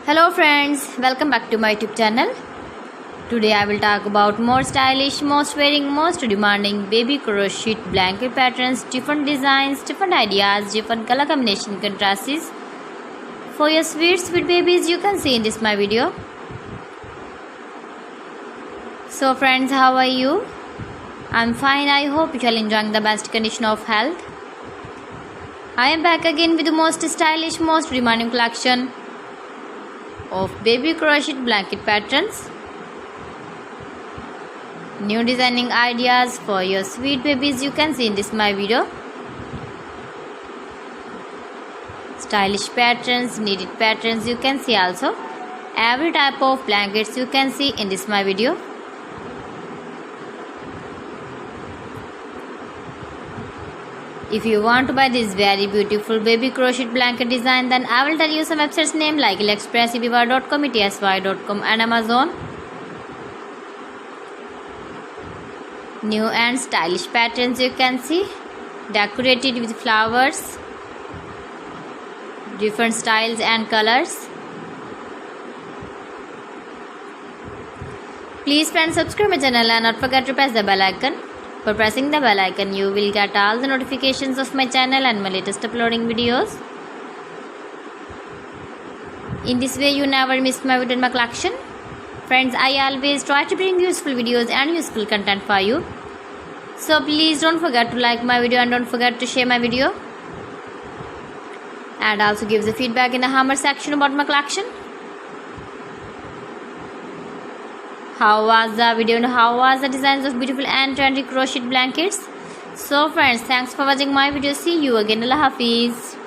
Hello friends, welcome back to my YouTube channel. Today I will talk about more stylish, most wearing, most demanding baby crochet blanket patterns, different designs, different ideas, different color combination contrasts for your sweet babies you can see in this my video. So friends, how are you? I'm fine. I hope you are enjoying the best condition of health. I am back again with the most stylish, most demanding collection of baby crochet blanket patterns. New designing ideas for your sweet babies you can see in this my video. Stylish patterns, needed patterns you can see also. Every type of blankets you can see in this my video. If you want to buy this very beautiful baby crochet blanket design, then I will tell you some websites name like AliExpress, eBay.com, ETSY.com and Amazon. New and stylish patterns you can see, decorated with flowers, different styles and colors. Please friends, subscribe my channel and not forget to press the bell icon. For pressing the bell icon, you will get all the notifications of my channel and my latest uploading videos. In this way, you never miss my video in my collection. Friends, I always try to bring useful videos and useful content for you. So please don't forget to like my video and don't forget to share my video. And also give the feedback in the comment section about my collection. How was the video and how was the designs of beautiful and trendy crochet blankets? So friends, thanks for watching my video. See you again. Allah Hafiz.